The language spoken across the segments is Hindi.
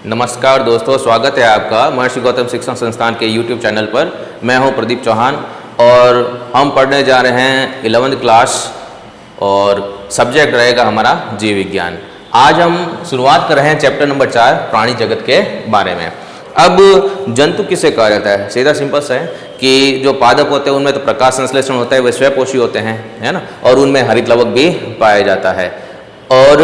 नमस्कार दोस्तों, स्वागत है आपका महर्षि गौतम शिक्षण संस्थान के YouTube चैनल पर। मैं हूं प्रदीप चौहान और हम पढ़ने जा रहे हैं 11वीं क्लास और सब्जेक्ट रहेगा हमारा जीव विज्ञान। आज हम शुरुआत कर रहे हैं चैप्टर नंबर 4 प्राणी जगत के बारे में। अब जंतु किसे कहा जाता है? सीधा सिंपल सा है कि जो पादप होते हैं उनमें तो प्रकाश संश्लेषण होता है, वे स्वपोषी होते हैं, है ना, और उनमें हरित लवक भी पाया जाता है और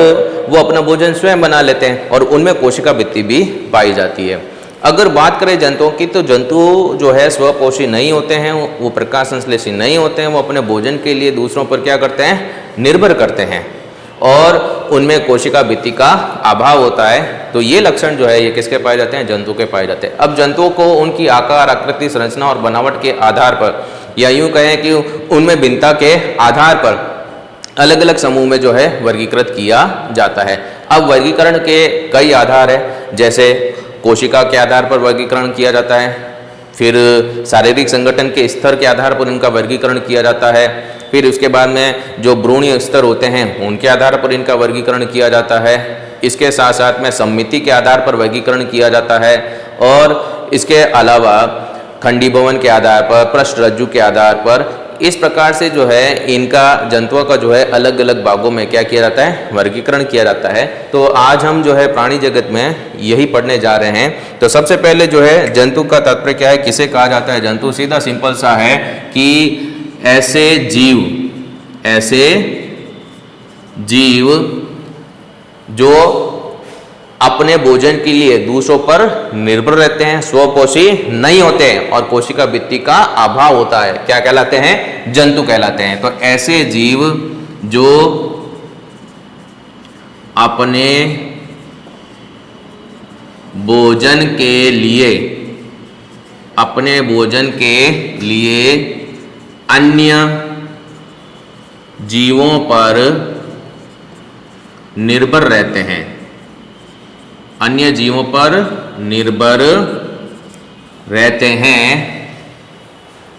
वो अपना भोजन स्वयं बना लेते हैं और उनमें कोशिका भित्ति भी पाई जाती है। अगर बात करें जंतुओं की, तो जंतु जो है स्वपोषी नहीं होते हैं, वो प्रकाश संश्लेषी नहीं होते हैं, वो अपने भोजन के लिए दूसरों पर क्या करते हैं, निर्भर करते हैं और उनमें कोशिका भित्ति का अभाव होता है। तो ये लक्षण जो है ये किसके पाए जाते हैं? जंतु के पाए जाते हैं। अब जंतुओं को उनकी आकार, आकृति, संरचना और बनावट के आधार पर, या यूँ कहें कि उनमें भिन्नता के आधार पर अलग अलग समूह में जो है वर्गीकृत किया जाता है। अब वर्गीकरण के कई आधार है, जैसे कोशिका के आधार पर वर्गीकरण किया जाता है, फिर शारीरिक संगठन के स्तर के आधार पर इनका वर्गीकरण किया जाता है, फिर उसके बाद में जो भ्रूणीय स्तर होते हैं उनके आधार पर इनका वर्गीकरण किया जाता है। इसके साथ साथ में सम्मिति के आधार पर वर्गीकरण किया जाता है और इसके अलावा खंडीभवन के आधार पर, पृष्ठरज्जु के आधार पर, इस प्रकार से जो है इनका जंतुओं का जो है अलग अलग भागों में क्या किया जाता है, वर्गीकरण किया जाता है। तो आज हम जो है प्राणी जगत में यही पढ़ने जा रहे हैं। तो सबसे पहले जो है जंतु का तात्पर्य क्या है, किसे कहा जाता है जंतु? सीधा सिंपल सा है कि ऐसे जीव जो अपने भोजन के लिए दूसरों पर निर्भर रहते हैं, स्वपोषी नहीं होते हैं और कोशिका भित्ति का अभाव होता है, क्या कहलाते हैं? जंतु कहलाते हैं। तो ऐसे जीव जो अपने भोजन के लिए अन्य जीवों पर निर्भर रहते हैं, अन्य जीवों पर निर्भर रहते हैं,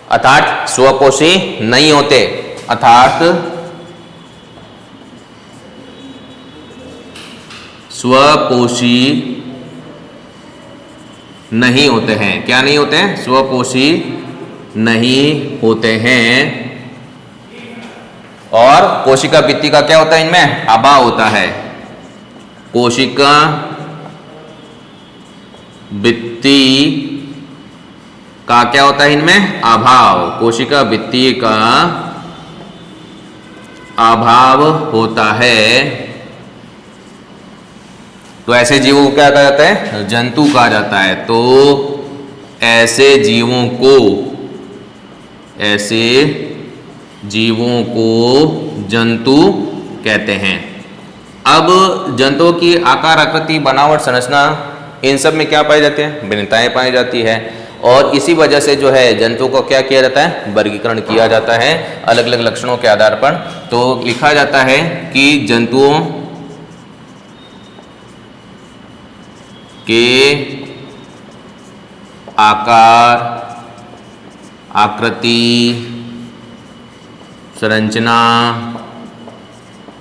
अर्थात स्वपोषी नहीं होते, अर्थात स्वपोषी नहीं होते हैं। क्या नहीं होते हैं? स्वपोषी नहीं होते हैं और कोशिका भित्ति का क्या होता है? इनमें अभाव होता है। कोशिका भित्ति का क्या होता है? इनमें अभाव, कोशिका भित्ति का अभाव होता है। तो ऐसे जीवों को क्या कहा जाता है? जंतु कहा जाता है। तो ऐसे जीवों को जंतु कहते हैं। अब जंतुओं की आकार, आकृति, बनावट, संरचना, इन सब में क्या पाई जाती है? भिन्नताएं पाई जाती है और इसी वजह से जो है जंतुओं को क्या किया जाता है? वर्गीकरण किया जाता है अलग अलग लक्षणों के आधार पर। तो लिखा जाता है कि जंतुओं के आकार, आकृति, संरचना,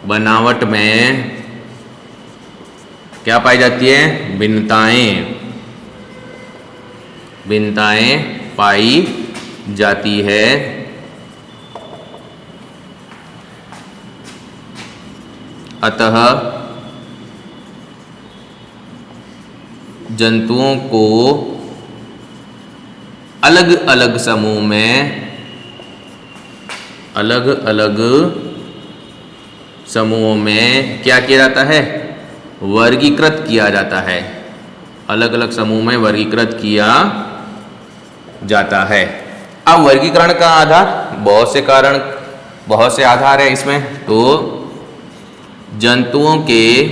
बनावट में क्या पाई जाती है? भिन्नताएं पाई जाती है। अतः जंतुओं को अलग अलग समूह में, क्या किया जाता है? वर्गीकृत किया जाता है। अलग अलग समूह में वर्गीकृत किया जाता है। अब वर्गीकरण का आधार, बहुत से आधार है इसमें। तो जंतुओं के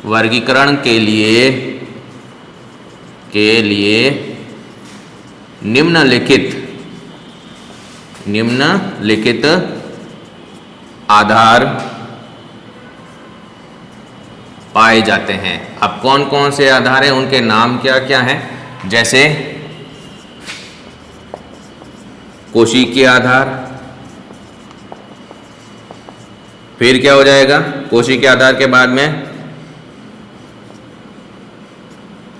वर्गीकरण के लिए निम्नलिखित आधार पाए जाते हैं। अब कौन कौन से आधार हैं, उनके नाम क्या क्या हैं? जैसे कोशिकीय आधार, फिर क्या हो जाएगा, कोशिकीय आधार के बाद में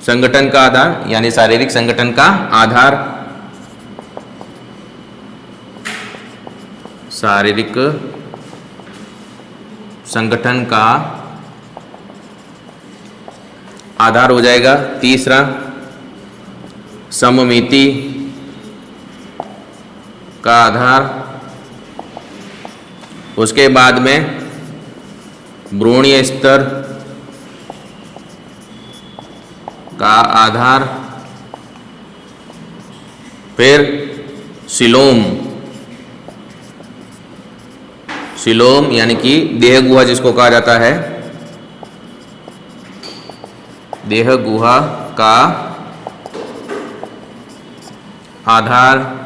संगठन का आधार यानी शारीरिक संगठन का आधार, शारीरिक संगठन का आधार हो जाएगा। तीसरा सममिति का आधार, उसके बाद में भ्रूणीय स्तर का आधार, फिर सीलोम, सीलोम यानी कि देह गुहा जिसको कहा जाता है, देह गुहा का आधार।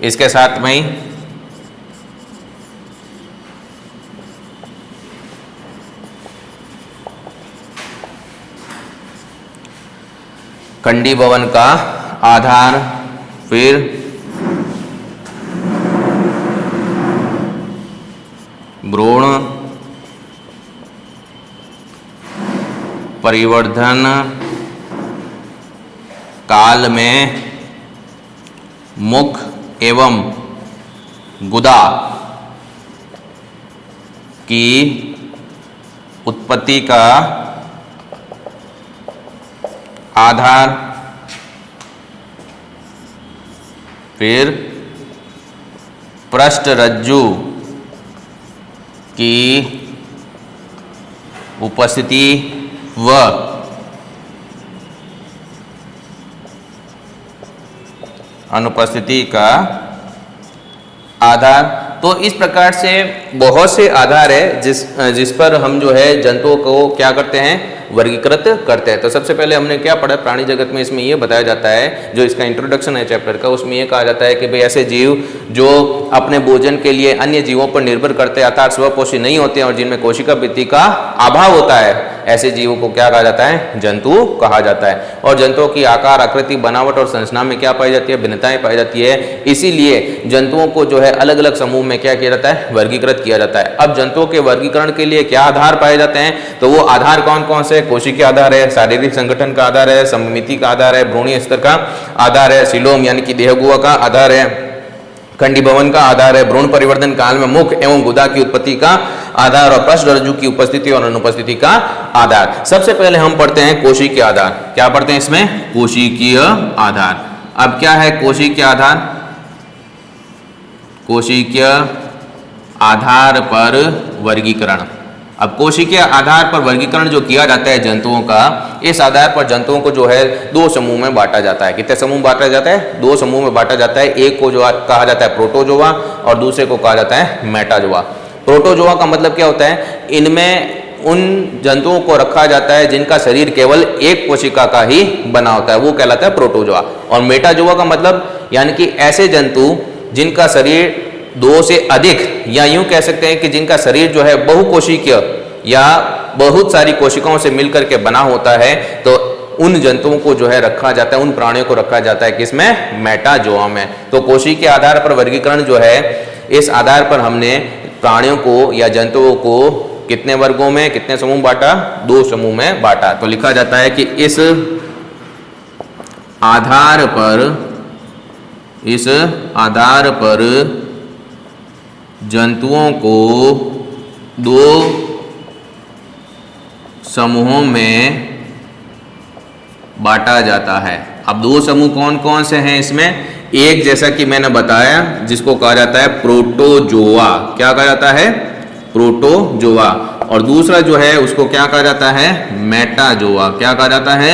इसके साथ में ही खंडी भवन का आधार, फिर भ्रूण परिवर्धन काल में मुख एवं गुदा की उत्पत्ति का आधार, फिर पृष्ठरज्जु की उपस्थिति व अनुपस्थिति का आधार। तो इस प्रकार से बहुत से आधार है जिस पर हम जो है जंतुओं को क्या करते हैं, वर्गीकृत करते हैं। तो सबसे पहले हमने क्या पढ़ा प्राणी जगत में, इसमें ये बताया जाता है, जो इसका इंट्रोडक्शन है चैप्टर का, उसमें ये कहा जाता है कि भाई ऐसे जीव जो अपने भोजन के लिए अन्य जीवों पर निर्भर करते हैं अर्थात स्वपोषी नहीं होते हैं और जिनमें कोशिका भित्ति का अभाव होता है, ऐसे जीवों को क्या कहा जाता है, जंतु कहा जाता है। और जंतुओं की आकार, आकृति, बनावट और संरचना में क्या पाई जाती है, भिन्नताएं पाई जाती है। इसीलिए जंतुओं को जो है अलग अलग समूह में क्या किया जाता है, वर्गीकृत किया जाता है। अब जंतुओं के वर्गीकरण के लिए क्या आधार पाए जाते हैं, तो वो आधार कौन कौन से, कोशिकीय आधार है, शारीरिक संगठन का आधार है, सममिति का आधार है, भ्रूणीय स्तर का आधार है, सीलोम यानी कि देह गुहा का आधार है, खंडी भवन का आधार है, भ्रूण परिवर्तन काल में मुख एवं गुदा की उत्पत्ति का आधार और पृष्ठरज्जु की उपस्थिति और अनुपस्थिति का आधार। सबसे पहले हम पढ़ते हैं कोशिकीय आधार। क्या पढ़ते हैं इसमें, कोशिकीय आधार। अब क्या है कोशिकीय आधार, कोशिकीय आधार पर वर्गीकरण। अब कोशिकीय आधार पर वर्गीकरण जो किया जाता है जंतुओं का, इस आधार पर जंतुओं को जो है दो समूह में बांटा जाता है। कितने समूह बांटा जाता है, दो समूह में बांटा जाता है। एक को जो कहा जाता है प्रोटोजोआ और दूसरे को कहा जाता है मेटाजोआ। प्रोटोजोआ का मतलब क्या होता है, इनमें उन जंतुओं को रखा जाता है जिनका शरीर केवल एक कोशिका का ही बना होता है, वो कहलाता है प्रोटोजोआ। और मेटाजोआ का मतलब यानी कि ऐसे जंतु जिनका शरीर दो से अधिक या यूं कह सकते हैं कि जिनका शरीर जो है बहुकोशिकीय या बहुत सारी कोशिकाओं से मिलकर के बना होता है, तो उन जंतुओं को जो है रखा जाता है, उन प्राणियों को रखा जाता है किसमें, मेटाजोआ में। तो कोशिकीय के आधार पर वर्गीकरण जो है, इस आधार पर हमने प्राणियों को या जंतुओं को कितने वर्गों में, कितने समूह बांटा, दो समूह में बांटा। तो लिखा जाता है कि इस आधार पर जंतुओं को दो समूहों में बांटा जाता है। अब दो समूह कौन कौन से हैं इसमें, एक जैसा कि मैंने बताया जिसको कहा जाता है प्रोटोजोआ। क्या कहा जाता है, प्रोटोजोआ। और दूसरा जो है उसको क्या कहा जाता है, मेटाजोआ। क्या कहा जाता है,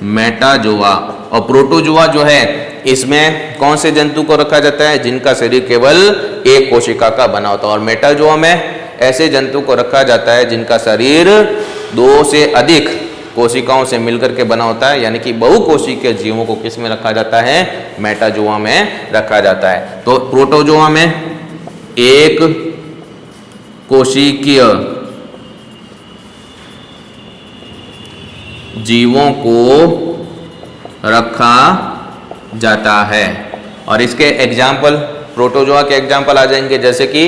मेटाजोआ। और प्रोटोजोआ जो है इसमें कौन से जंतु को रखा जाता है, जिनका शरीर केवल एक कोशिका का बना होता है। और मेटाजोआ में ऐसे जंतु को रखा जाता है जिनका शरीर दो से अधिक कोशिकाओं से मिलकर के बना होता है, यानी कि बहुकोशिकीय जीवों को किस में रखा जाता है, मेटाजोआ में रखा जाता है। तो प्रोटोजोआ में एक कोशिकीय जीवों को रखा जाता है। और इसके एग्जाम्पल प्रोटोजोआ के एग्जाम्पल आ जाएंगे, जैसे कि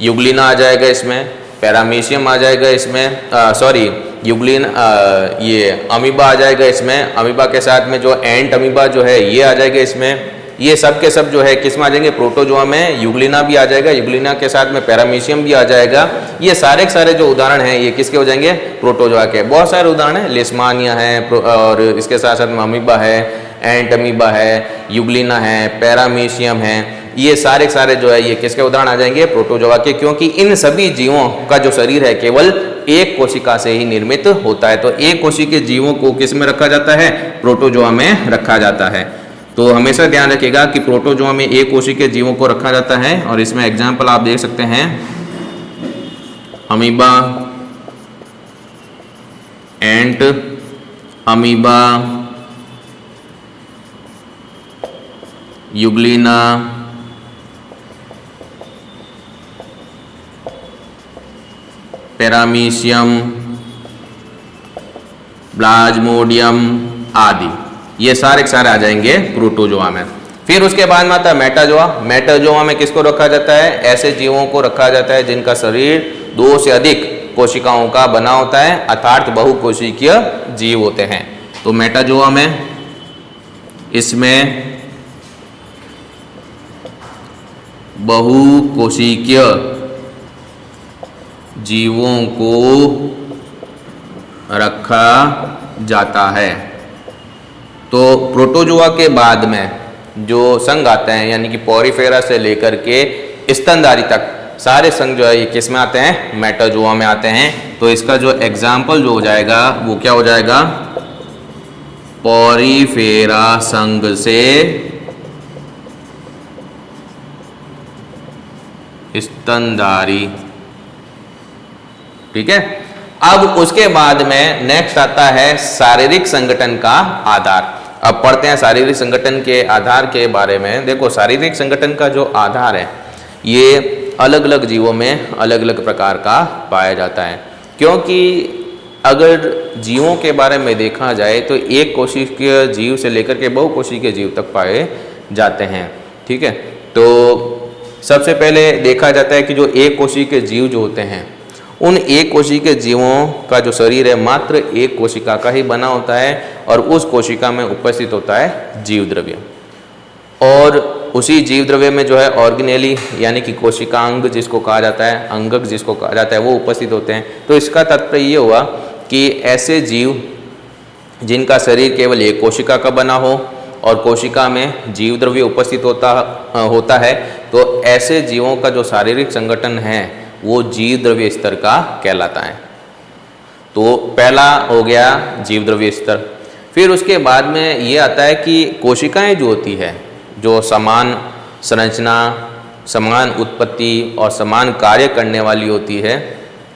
यूग्लिना आ जाएगा इसमें, पैरामीशियम आ जाएगा इसमें, यूग्लिन ये अमीबा आ जाएगा इसमें, अमीबा के साथ में जो एंट अमीबा जो है ये आ जाएगा इसमें। ये सब के सब जो है किस में आ जाएंगे, प्रोटोजोआ में। यूग्लिना भी आ जाएगा, यूग्लिना के साथ में पैरामीशियम भी आ जाएगा। ये सारे के सारे जो उदाहरण हैं ये किसके हो जाएंगे, प्रोटोजोआ के। बहुत सारे उदाहरण हैं, लिस्मानिया है और इसके साथ साथ में अमीबा है, एंट अमीबा है, यूग्लिना है, पैरामीशियम है, ये सारे के सारे जो है ये किसके उदाहरण आ जाएंगे, प्रोटोजोआ के। क्योंकि इन सभी जीवों का जो शरीर है केवल एक कोशिका से ही निर्मित होता है। तो एक कोशिका के जीवों को किस में रखा जाता है, प्रोटोजोआ में रखा जाता है। तो हमेशा ध्यान रखिएगा कि प्रोटोजोआ में एक कोशिका के जीवों को रखा जाता है। और इसमें एग्जाम्पल आप देख सकते हैं, अमीबा, एंट अमीबा, यूग्लिना, पैरामीशियम, प्लाज्मोडियम आदि, ये सारे के सारे आ जाएंगे प्रोटोजोआ में। फिर उसके बाद में आता है मेटाजोआ। मेटाजोआ में किसको रखा जाता है, ऐसे जीवों को रखा जाता है जिनका शरीर 2 से अधिक कोशिकाओं का बना होता है, अर्थात बहुकोशिकीय जीव होते हैं। तो मेटाजोआ में इसमें बहुकोशिकीय जीवों को रखा जाता है। तो प्रोटोजोआ के बाद में जो संघ आते हैं, यानी कि पॉरीफेरा से लेकर के स्तनधारी तक सारे संघ जो है ये किस में आते हैं, मेटाजोआ में आते हैं। तो इसका जो एग्जाम्पल जो हो जाएगा वो क्या हो जाएगा, पॉरीफेरा संघ से स्तनधारी। ठीक है। अब उसके बाद में नेक्स्ट आता है शारीरिक संगठन का आधार। अब पढ़ते हैं शारीरिक संगठन के आधार के बारे में। देखो, शारीरिक संगठन का जो आधार है ये अलग अलग जीवों में अलग अलग प्रकार का पाया जाता है। क्योंकि अगर जीवों के बारे में देखा जाए तो एक कोशिकीय जीव से लेकर के बहुकोशिकीय जीव तक पाए जाते हैं। ठीक है। तो सबसे पहले देखा जाता है कि जो एक कोशिकीय जीव जो होते हैं, उन एक कोशिकीय जीवों का जो शरीर है मात्र एक कोशिका का ही बना होता है और उस कोशिका में उपस्थित होता है जीव द्रव्य। और उसी जीव द्रव्य में जो है ऑर्गेनेली यानी कि कोशिकांग जिसको कहा जाता है, अंगक जिसको कहा जाता है, वो उपस्थित होते हैं। तो इसका तात्पर्य ये हुआ कि ऐसे जीव जिनका शरीर केवल एक कोशिका का बना हो और कोशिका में जीव द्रव्य उपस्थित होता है, तो ऐसे जीवों का जो शारीरिक संगठन है वो जीव द्रव्य स्तर का कहलाता है। तो पहला हो गया जीव द्रव्य स्तर। फिर उसके बाद में ये आता है कि कोशिकाएं जो होती है, जो समान संरचना, समान उत्पत्ति और समान कार्य करने वाली होती है,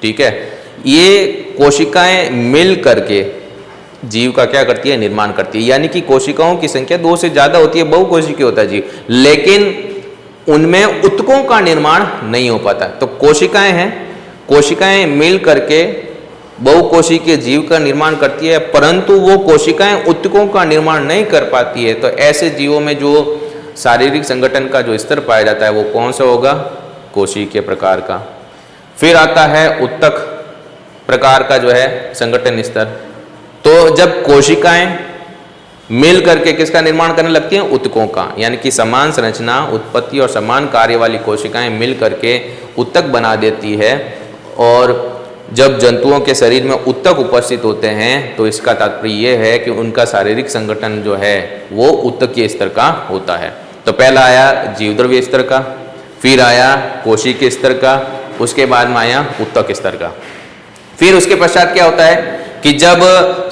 ठीक है, ये कोशिकाएं मिल करके जीव का क्या करती है, निर्माण करती है। यानी कि कोशिकाओं की संख्या 2 से ज़्यादा होती है, बहुकोशिकीय होता है जीव, लेकिन उनमें उत्तकों का निर्माण नहीं हो पाता। तो कोशिकाएं हैं, कोशिकाएं मिल करके बहुकोशिकीय जीव का निर्माण करती है, परंतु वो कोशिकाएं उत्तकों का निर्माण नहीं कर पाती है। तो ऐसे जीवों में जो शारीरिक संगठन का जो स्तर पाया जाता है वो कौन सा होगा, कोशिकीय प्रकार का। फिर आता है उत्तक प्रकार का जो है संगठन स्तर। तो जब कोशिकाएं मिल करके किसका निर्माण करने लगती हैं, उत्तकों का, यानी कि समान संरचना, उत्पत्ति और समान कार्य वाली कोशिकाएं मिल करके उत्तक बना देती है। और जब जंतुओं के शरीर में उत्तक उपस्थित होते हैं तो इसका तात्पर्य यह है कि उनका शारीरिक संगठन जो है वो उत्तकीय स्तर का होता है। तो पहला आया जीवद्रव्य स्तर का, फिर आया कोशिकीय स्तर का, उसके बाद में आया उत्तक स्तर का। फिर उसके पश्चात क्या होता है कि जब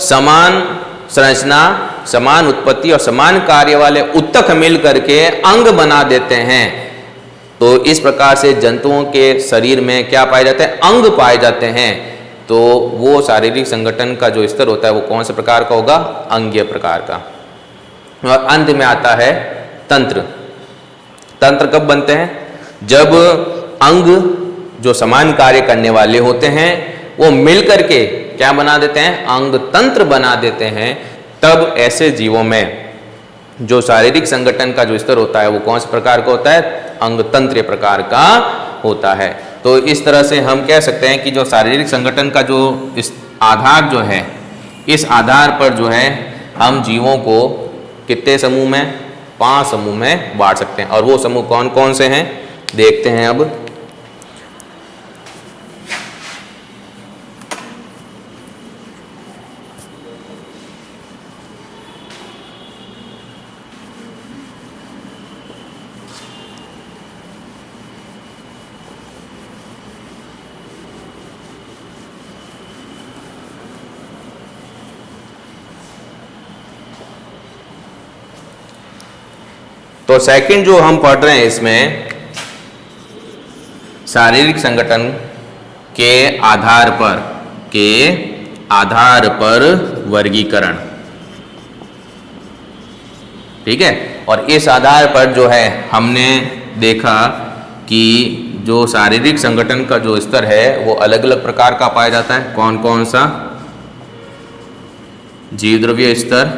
समान संरचना, समान उत्पत्ति और समान कार्य वाले उत्तक मिल करके अंग बना देते हैं, तो इस प्रकार से जंतुओं के शरीर में क्या पाए जाते हैं, अंग पाए जाते हैं। तो वो शारीरिक संगठन का जो स्तर होता है वो कौन से प्रकार का होगा, अंगीय प्रकार का। और अंत में आता है तंत्र। तंत्र कब बनते हैं, जब अंग जो समान कार्य करने वाले होते हैं वो मिल करके क्या बना देते हैं, अंग तंत्र बना देते हैं। तब ऐसे जीवों में जो शारीरिक संगठन का जो स्तर होता है वो कौन से प्रकार का होता है? अंगतंत्रीय प्रकार का होता है। तो इस तरह से हम कह सकते हैं कि जो शारीरिक संगठन का जो इस आधार जो है, इस आधार पर जो है हम जीवों को कितने समूह में? 5 समूह में बांट सकते हैं। और वो समूह कौन कौन से हैं देखते हैं अब। तो सेकंड जो हम पढ़ रहे हैं इसमें शारीरिक संगठन के आधार पर वर्गीकरण, ठीक है। और इस आधार पर जो है हमने देखा कि जो शारीरिक संगठन का जो स्तर है वो अलग अलग प्रकार का पाया जाता है। कौन कौन सा? जीव द्रव्य स्तर,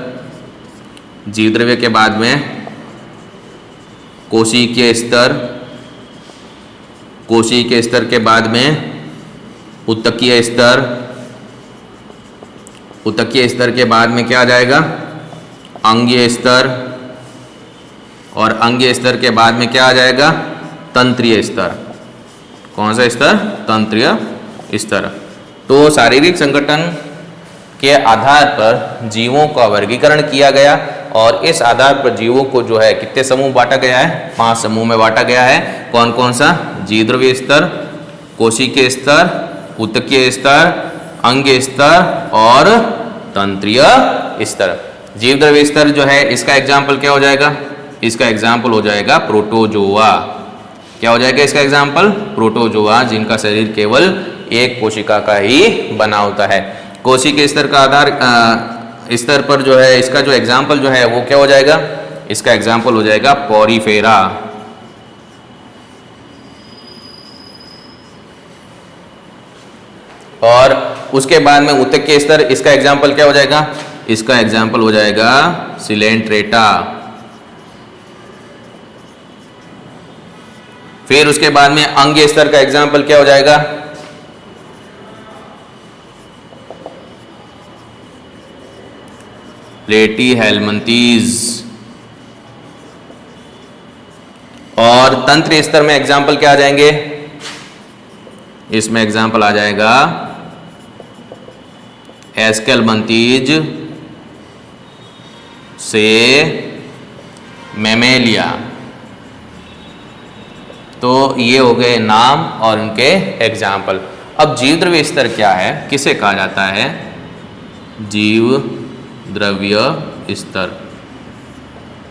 जीव द्रव्य के बाद में कोशिकीय स्तर, कोशिकीय स्तर के बाद में ऊतकीय स्तर, ऊतकीय स्तर के बाद में क्या आ जाएगा? अंगीय स्तर, और अंगीय स्तर के बाद में क्या आ जाएगा? तंत्रीय स्तर। कौन सा स्तर? तंत्रीय स्तर। तो शारीरिक संगठन के आधार पर जीवों का वर्गीकरण किया गया और इस आधार पर जीवों को जो है कितने समूह बांटा गया है? 5 समूह में बांटा गया है। कौन कौन सा? जीव द्रव्य स्तर, कोशिकीय स्तर, ऊतकीय स्तर, अंगीय स्तर और तंत्रीय स्तर। जीव द्रव्य स्तर जो है इसका एग्जाम्पल क्या हो जाएगा? इसका एग्जाम्पल हो जाएगा प्रोटोजोआ। क्या हो जाएगा इसका एग्जाम्पल? प्रोटोजोआ, जिनका शरीर केवल एक कोशिका का ही बना होता है। कोशिकीय स्तर का आधार स्तर पर जो है इसका जो एग्जाम्पल जो है वो क्या हो जाएगा? इसका एग्जाम्पल हो जाएगा पॉरीफेरा। और उसके बाद में ऊतकीय स्तर, इसका एग्जाम्पल क्या हो जाएगा? इसका एग्जाम्पल हो जाएगा सिलेंट्रेटा। फिर उसके बाद में अंगीय स्तर का एग्जाम्पल क्या हो जाएगा? प्लेटीहेल्मिन्थेस। और तंत्र स्तर में एग्जाम्पल क्या आ जाएंगे? इसमें एग्जाम्पल आ जाएगा एस्केल्मन्थेस से मैमेलिया। तो ये हो गए नाम और उनके एग्जाम्पल। अब जीव द्रव्य स्तर क्या है, किसे कहा जाता है? जीव द्रव्य स्तर,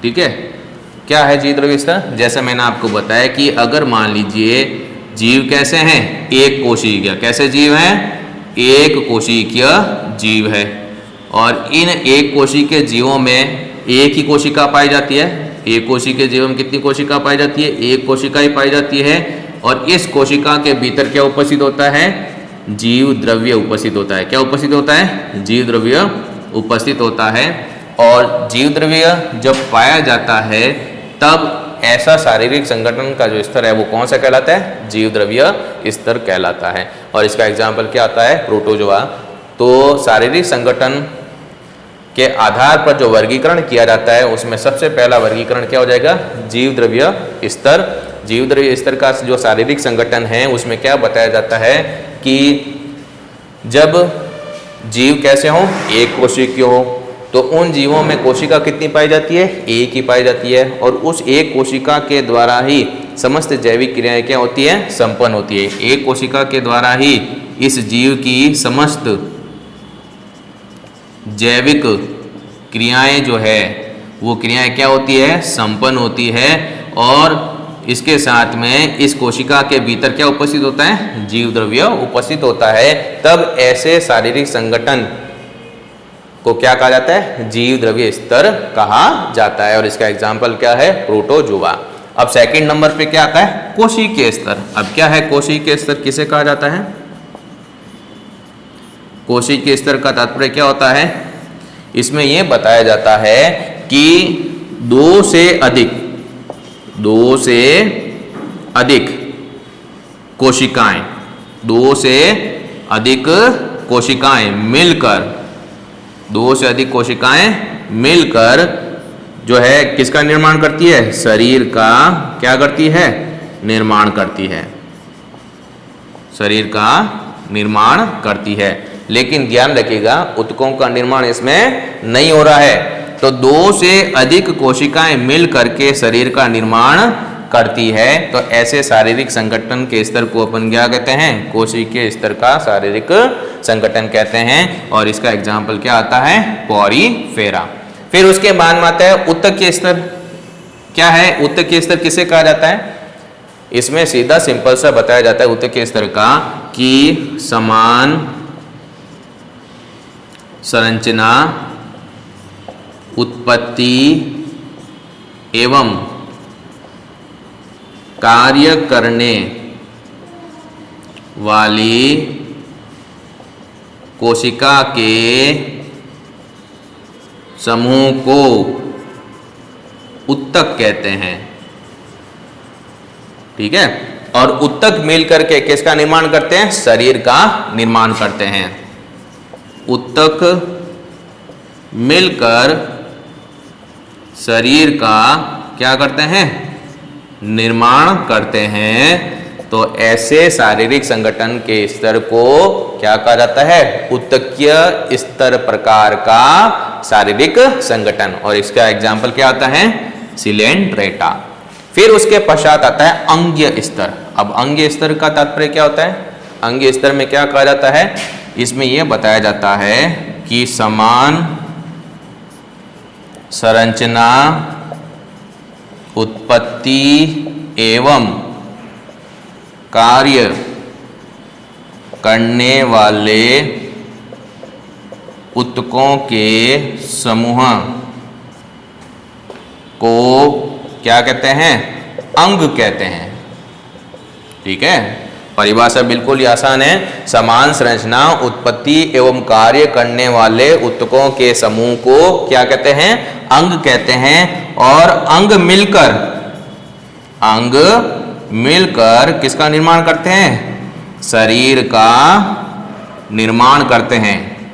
ठीक है। क्या है जीव द्रव्य स्तर? जैसे मैंने आपको बताया कि अगर मान लीजिए जीव कैसे हैं? एक कोशिकीय। कैसे जीव हैं? एक कोशिकीय जीव है। और इन एक कोशिकीय जीवों में एक ही कोशिका पाई जाती है। एक कोशिकीय जीव में कितनी कोशिका पाई जाती है? एक कोशिका ही पाई जाती है। और इस कोशिका के भीतर क्या उपस्थित होता है? जीव द्रव्य उपस्थित होता है। क्या उपस्थित होता है? जीव द्रव्य उपस्थित होता है। और जीव द्रव्य जब पाया जाता है तब ऐसा शारीरिक संगठन का जो स्तर है वो कौन सा कहलाता है? जीव द्रव्य स्तर कहलाता है। और इसका एग्जाम्पल क्या आता है? प्रोटोजोआ। तो शारीरिक संगठन के आधार पर जो वर्गीकरण किया जाता है उसमें सबसे पहला वर्गीकरण क्या हो जाएगा? जीव द्रव्य स्तर। जीव द्रव्य स्तर का जो शारीरिक संगठन है उसमें क्या बताया जाता है कि जब जीव कैसे हो? एक कोशिकीय हो, तो उन जीवों में कोशिका कितनी पाई जाती है? एक ही पाई जाती है। और उस एक कोशिका के द्वारा ही समस्त जैविक क्रियाएं क्या होती है? संपन्न होती है। एक कोशिका के द्वारा ही इस जीव की समस्त जैविक क्रियाएं जो है वो क्रियाएं क्या होती है? संपन्न होती है। और इसके साथ में इस कोशिका के भीतर क्या उपस्थित होता है? जीव द्रव्य उपस्थित होता है। तब ऐसे शारीरिक संगठन को क्या कहा जाता है? जीव द्रव्य स्तर कहा जाता है। और इसका एग्जाम्पल क्या है? प्रोटोजोआ। अब सेकंड नंबर पे क्या आता है? कोशिकीय स्तर। अब क्या है कोशिकीय स्तर? किसे कहा जाता है? कोशिकीय स्तर का तात्पर्य क्या होता है? इसमें यह बताया जाता है कि दो से अधिक कोशिकाएं, दो से अधिक कोशिकाएं मिलकर, दो से अधिक कोशिकाएं मिलकर जो है किसका निर्माण करती है? शरीर का क्या करती है? निर्माण करती है, शरीर का निर्माण करती है। लेकिन ध्यान रखिएगा ऊतकों का निर्माण इसमें नहीं हो रहा है। तो दो से अधिक कोशिकाएं मिल करके शरीर का निर्माण करती है, तो ऐसे शारीरिक संगठन के स्तर को अपन क्या कहते हैं? कोशिकीय स्तर का शारीरिक संगठन कहते हैं। और इसका एग्जाम्पल क्या आता है? पॉरीफेरा। फिर उसके बाद में आता है ऊतकीय स्तर। क्या है ऊतकीय स्तर? किसे कहा जाता है? इसमें सीधा सिंपल सा बताया जाता है ऊतकीय स्तर का कि समान संरचना, उत्पत्ति एवं कार्य करने वाली कोशिका के समूह को ऊतक कहते हैं। ठीक है। और ऊतक मिलकर के किसका निर्माण करते हैं? शरीर का निर्माण करते हैं। ऊतक मिलकर शरीर का क्या करते हैं? निर्माण करते हैं। तो ऐसे शारीरिक संगठन के स्तर को क्या कहा जाता है? ऊतकीय स्तर प्रकार का शारीरिक संगठन। और इसका एग्जाम्पल क्या आता है? सिलेंड्रेटा। फिर उसके पश्चात आता है अंगीय स्तर। अब अंगीय स्तर का तात्पर्य क्या होता है? अंगीय स्तर में क्या कहा जाता है? इसमें यह बताया जाता है कि समान संरचना, उत्पत्ति एवं कार्य करने वाले ऊतकों के समूह को क्या कहते हैं? अंग कहते हैं। ठीक है। परिभाषा बिल्कुल ही आसान है। समान संरचना, उत्पत्ति एवं कार्य करने वाले ऊतकों के समूह को क्या कहते हैं? अंग कहते हैं। और अंग मिलकर किसका निर्माण करते हैं? शरीर का निर्माण करते हैं।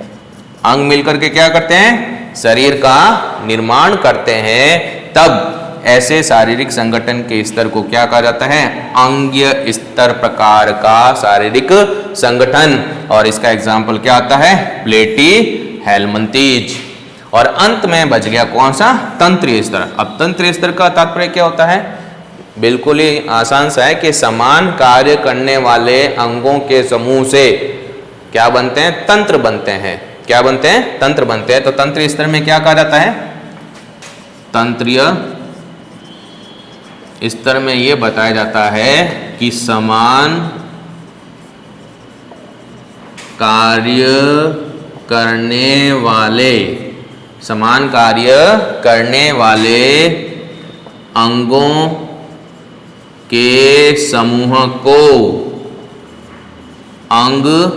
अंग मिलकर के क्या करते हैं? शरीर का निर्माण करते हैं। तब ऐसे शारीरिक संगठन के स्तर को क्या कहा जाता है? अंगीय स्तर प्रकार का शारीरिक संगठन। और इसका एग्जाम्पल क्या आता है? प्लेटी-हेलमिंथेज। और अंत में बच गया कौन सा? तंत्रीय स्तर। अब तंत्रीय स्तर का तात्पर्य क्या होता है? बिल्कुल ही आसान सा है कि समान कार्य करने वाले अंगों के समूह से क्या बनते हैं? तंत्र बनते हैं। क्या बनते हैं? तंत्र बनते हैं। तो तंत्रीय स्तर में क्या कहा जाता है? तंत्रीय स्तर में यह बताया जाता है कि समान कार्य करने वाले अंगों के समूह को अंग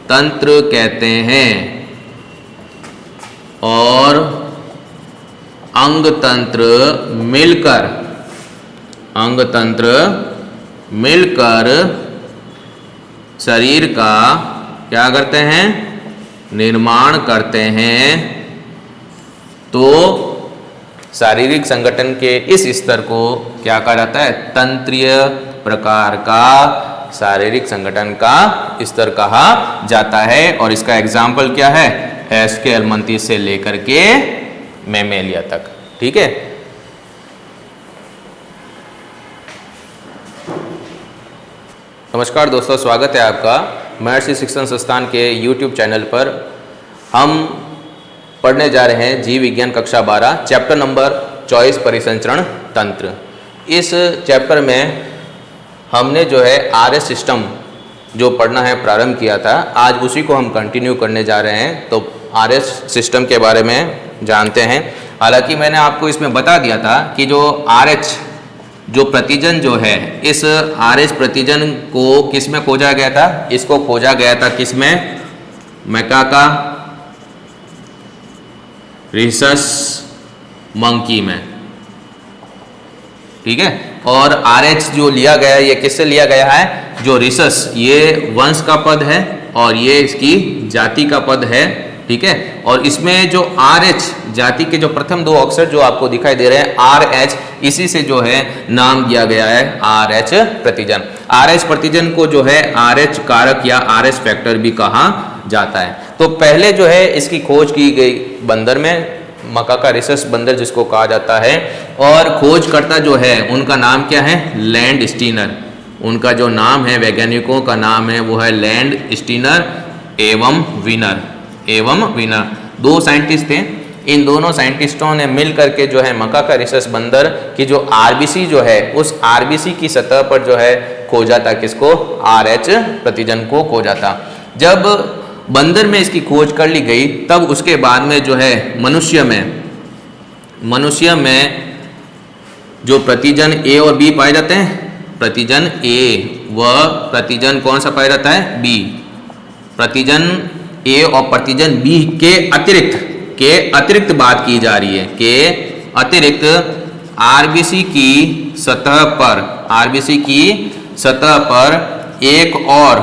तंत्र कहते हैं। और अंग तंत्र मिलकर शरीर का क्या करते हैं? निर्माण करते हैं। तो शारीरिक संगठन के इस स्तर को क्या कहा जाता है? तंत्रीय प्रकार का शारीरिक संगठन का स्तर कहा जाता है। और इसका एग्जाम्पल क्या है? हेस्केलमंथीज से लेकर के मैमेलिया तक। ठीक है। नमस्कार दोस्तों, स्वागत है आपका महर्षि शिक्षण संस्थान के YouTube चैनल पर। हम पढ़ने जा रहे हैं जीव विज्ञान कक्षा 12 चैप्टर नंबर 24 परिसंचरण तंत्र। इस चैप्टर में हमने जो है RS सिस्टम जो पढ़ना है प्रारंभ किया था, आज उसी को हम कंटिन्यू करने जा रहे हैं। तो RS सिस्टम के बारे में जानते हैं। हालांकि मैंने आपको इसमें बता दिया था कि जो RH जो प्रतिजन जो है, इस RH प्रतिजन को किस में खोजा गया था? इसको खोजा गया था किस में? मैकाका, रिसस मंकी में, ठीक है। और RH जो लिया गया है ये किससे लिया गया है, जो रिसस ये वंश का पद है और ये इसकी जाति का पद है, ठीक है। और इसमें जो RH जाति के जो प्रथम दो अक्षर जो आपको दिखाई दे रहे हैं RH, इसी से जो है नाम दिया गया है RH प्रतिजन। RH प्रतिजन को जो है RH कारक या RH फैक्टर भी कहा जाता है। तो पहले जो है इसकी खोज की गई बंदर में, मकाका रिसस बंदर जिसको कहा जाता है, और खोजकर्ता जो है उनका नाम क्या है, लैंड स्टीनर। उनका जो नाम है, वैज्ञानिकों का नाम है वो है लैंड स्टीनर एवं विनर। दो साइंटिस्ट थे। इन दोनों साइंटिस्टों ने मिल करके जो है मकाका रिसस बंदर की जो RBC जो है उस RBC की सतह पर जो है खोजा था, किसको, RH प्रतिजन को खोजा था। जब बंदर में इसकी खोज कर ली गई तब उसके बाद में जो है मनुष्य में जो प्रतिजन A और B पाए जाते हैं, प्रतिजन A व प्रतिजन कौन सा पाया जाता है, B। प्रतिजन A और प्रतिजन B के अतिरिक्त बात की जा रही है, के अतिरिक्त RBC की सतह पर एक और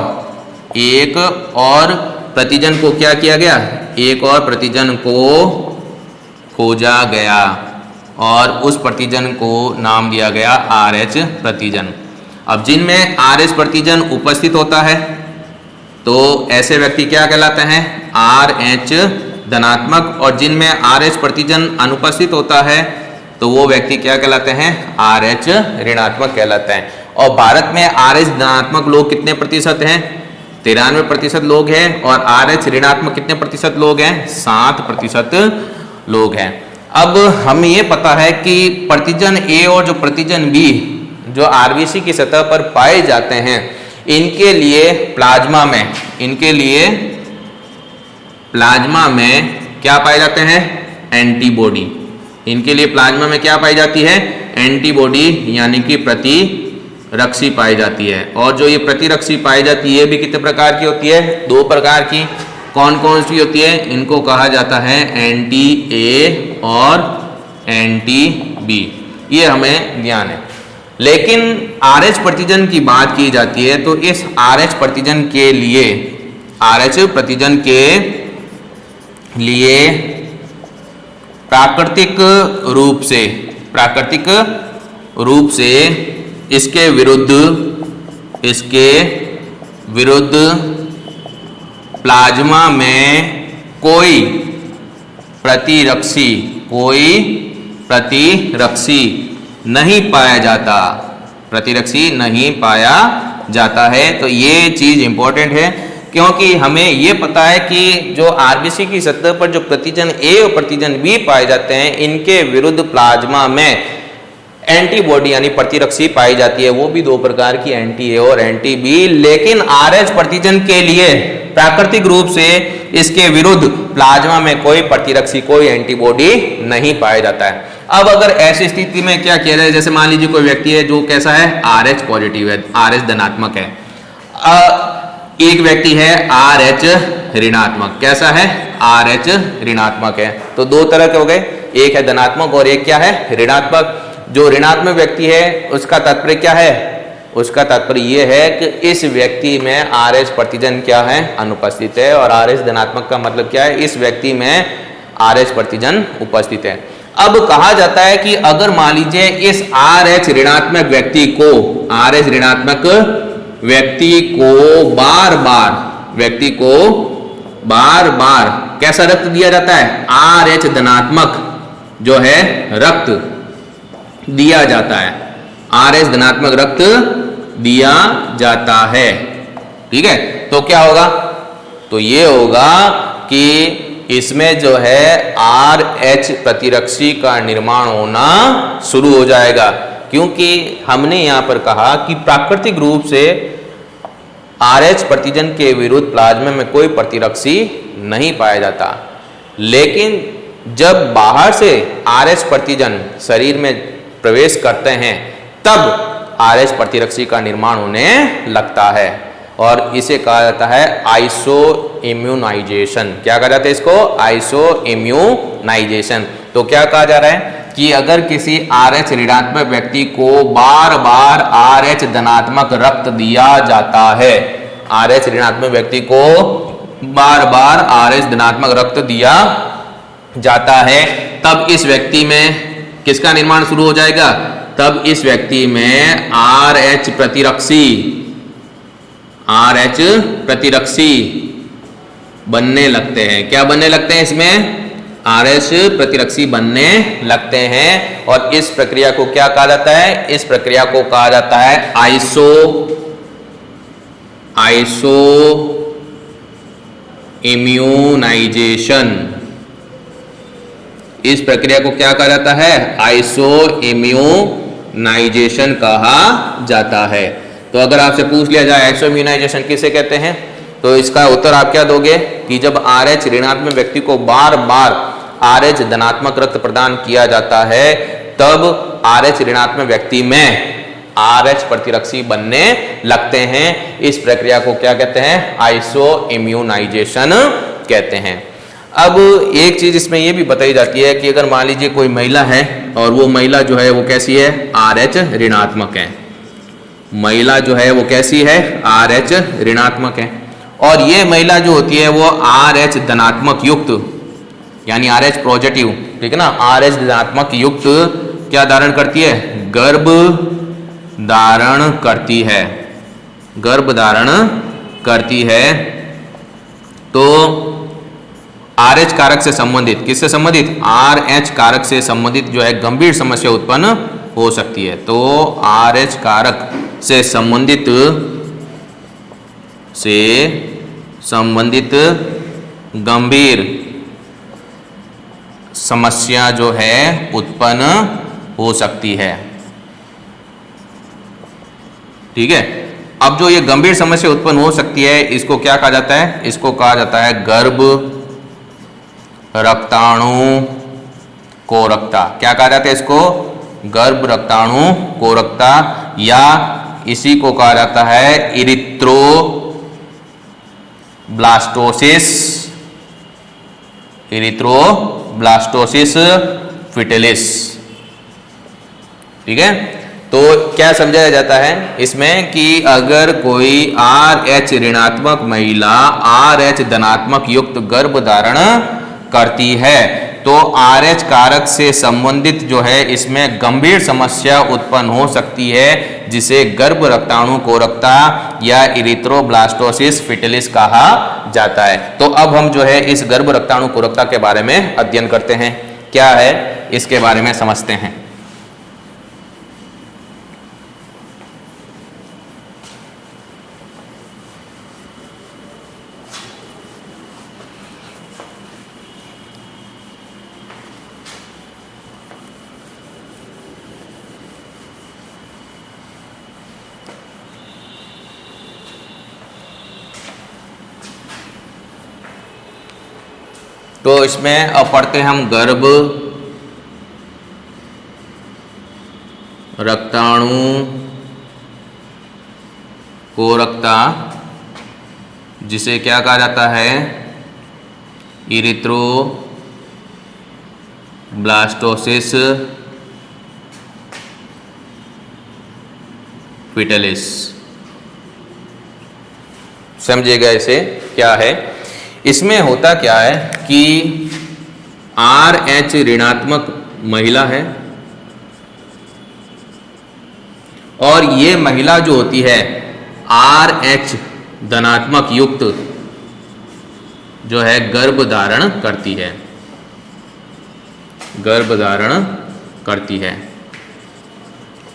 प्रतिजन को क्या किया गया, एक और प्रतिजन को खोजा गया और उस प्रतिजन को नाम दिया गया RH प्रतिजन। अब जिनमें RH प्रतिजन उपस्थित होता है तो ऐसे व्यक्ति क्या कहलाते हैं, RH धनात्मक, और जिनमें RH प्रतिजन अनुपस्थित होता है तो वो व्यक्ति क्या कहलाते हैं, RH ऋणात्मक कहलाते हैं। और भारत में RH धनात्मक लोग कितने प्रतिशत हैं, 93% लोग हैं, और RH ऋणात्मक कितने प्रतिशत लोग हैं, 7% लोग हैं। अब हमें ये पता है कि प्रतिजन A और जो प्रतिजन B जो RBC की सतह पर पाए जाते हैं, इनके लिए प्लाज्मा में क्या पाए जाते हैं, एंटीबॉडी। इनके लिए प्लाज्मा में क्या पाई जाती है, एंटीबॉडी यानी कि प्रतिरक्षी पाई जाती है। और जो ये प्रतिरक्षी पाई जाती है ये भी कितने प्रकार की होती है, 2 प्रकार की। कौन कौन सी होती है, इनको कहा जाता है एंटी A और एंटी B, ये हमें ज्ञान है। लेकिन RH प्रतिजन की बात की जाती है तो इस RH प्रतिजन के लिए प्राकृतिक रूप से इसके विरुद्ध प्लाज्मा में कोई प्रतिरक्षी नहीं पाया जाता है। तो ये चीज इंपॉर्टेंट है क्योंकि हमें ये पता है कि जो RBC की सतह पर जो प्रतिजन A और प्रतिजन B पाए जाते हैं, इनके विरुद्ध प्लाज्मा में एंटीबॉडी यानी प्रतिरक्षी पाई जाती है, वो भी 2 प्रकार की, एंटी A और एंटी B। लेकिन RH प्रतिजन के लिए प्राकृतिक रूप से इसके विरुद्ध प्लाज्मा में कोई प्रतिरक्षी, कोई एंटीबॉडी नहीं पाया जाता है। अब अगर ऐसी स्थिति में क्या किया जाए, जैसे मान लीजिए कोई व्यक्ति है जो कैसा है, RH पॉजिटिव है, RH धनात्मक है। एक व्यक्ति है RH ऋणात्मक, कैसा है, RH ऋणात्मक है। तो 2 तरह के हो गए, एक है धनात्मक और एक क्या है, ऋणात्मक। जो ऋणात्मक व्यक्ति है उसका तात्पर्य क्या है, उसका तात्पर्य ये है कि इस व्यक्ति में RH प्रतिजन क्या है, अनुपस्थित है। और RH धनात्मक का मतलब क्या है, इस व्यक्ति में RH प्रतिजन उपस्थित है। अब कहा जाता है कि अगर मान लीजिए इस RH ऋणात्मक व्यक्ति को बार बार कैसा रक्त दिया जाता है, RH धनात्मक जो है रक्त दिया जाता है, RH धनात्मक रक्त दिया जाता है, ठीक है। तो क्या होगा, तो ये होगा कि इसमें जो है RH प्रतिरक्षी का निर्माण होना शुरू हो जाएगा, क्योंकि हमने यहाँ पर कहा कि प्राकृतिक रूप से RH प्रतिजन के विरुद्ध प्लाज्मा में कोई प्रतिरक्षी नहीं पाया जाता। लेकिन जब बाहर से RH प्रतिजन शरीर में प्रवेश करते हैं तब RH प्रतिरक्षी का निर्माण होने लगता है और इसे कहा जाता है आइसो इम्यूनाइजेशन। क्या कहा जाता है इसको, आइसो इम्यूनाइजेशन। तो क्या कहा जा रहा है कि अगर किसी RH ऋणात्मक व्यक्ति को बार बार RH धनात्मक रक्त दिया जाता है, RH ऋणात्मक व्यक्ति को बार बार RH धनात्मक रक्त दिया जाता है, तब इस व्यक्ति में किसका निर्माण शुरू हो जाएगा? तब इस व्यक्ति में RH प्रतिरक्षी बनने लगते हैं। क्या बनने लगते हैं? इसमें RH प्रतिरक्षी बनने लगते हैं। और इस प्रक्रिया को क्या कहा जाता है? इस प्रक्रिया को कहा जाता है आइसो इम्यूनाइजेशन। इस प्रक्रिया को क्या कहा जाता है? आइसो इम्यूनाइजेशन कहा जाता है। तो अगर आपसे पूछ लिया जाए आइसो इम्यूनाइजेशन किसे कहते हैं, तो इसका उत्तर आप क्या दोगे कि जब RH ऋणात्मक व्यक्ति को बार बार RH धनात्मक रक्त प्रदान किया जाता है, तब RH ऋणात्मक व्यक्ति में RH प्रतिरक्षी बनने लगते हैं। इस प्रक्रिया को क्या कहते हैं? आइसो इम्यूनाइजेशन कहते हैं। अब एक चीज इसमें यह भी बताई जाती है कि अगर मान लीजिए कोई महिला है और वो महिला जो है वो कैसी है? RH ऋणात्मक है। महिला जो है वो कैसी है? RH ऋणात्मक है। और ये महिला जो होती है वो RH धनात्मक युक्त यानी RH पॉजिटिव, ठीक है ना, RH धनात्मक युक्त क्या धारण करती है? गर्भ धारण करती है। गर्भ धारण करती है। तो RH कारक से संबंधित, किससे संबंधित? RH कारक से संबंधित जो है गंभीर समस्या उत्पन्न हो सकती है। तो RH कारक से संबंधित गंभीर समस्या जो है उत्पन्न हो सकती है। ठीक है। अब जो ये गंभीर समस्या उत्पन्न हो सकती है, इसको क्या कहा जाता है? इसको कहा जाता है गर्भ रक्ताणु कोरकता। क्या कहा जाता है इसको? गर्भ रक्ताणु कोरकता, या इसी को कहा जाता है इरिथ्रोब्लास्टोसिस फिटिलिस। ठीक है। तो क्या समझाया जाता है इसमें कि अगर कोई RH ऋणात्मक महिला RH धनात्मक युक्त गर्भ धारण करती है, तो RH कारक से संबंधित जो है इसमें गंभीर समस्या उत्पन्न हो सकती है, जिसे गर्भ रक्ताणु कोरकता या इरिथ्रोब्लास्टोसिस फिटिलिस कहा जाता है। तो अब हम जो है इस गर्भ रक्ताणु कोरकता के बारे में अध्ययन करते हैं। क्या है इसके बारे में समझते हैं। तो इसमें अब पढ़ते हैं हम गर्भ रक्ताणु कोरकता, जिसे क्या कहा जाता है? इरिथ्रोब्लास्टोसिस फिटिलिस। समझिएगा इसे क्या है। इसमें होता क्या है कि RH ऋणात्मक महिला है और ये महिला जो होती है RH धनात्मक युक्त जो है गर्भ धारण करती है। गर्भ धारण करती है।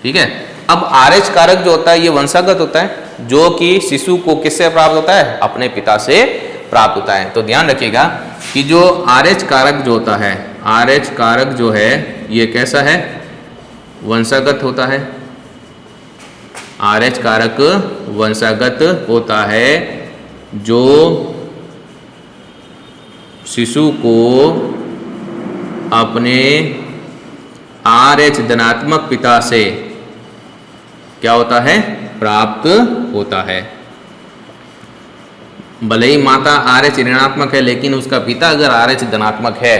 ठीक है। अब RH कारक जो होता है ये वंशागत होता है, जो कि शिशु को किससे प्राप्त होता है? अपने पिता से प्राप्त होता है। तो ध्यान रखिएगा कि जो RH कारक जो होता है, RH कारक जो है ये कैसा है? वंशागत होता है। RH कारक वंशागत होता है, जो शिशु को अपने RH धनात्मक पिता से क्या होता है? प्राप्त होता है। भले ही माता RH ऋणात्मक है, लेकिन उसका पिता अगर RH धनात्मक है,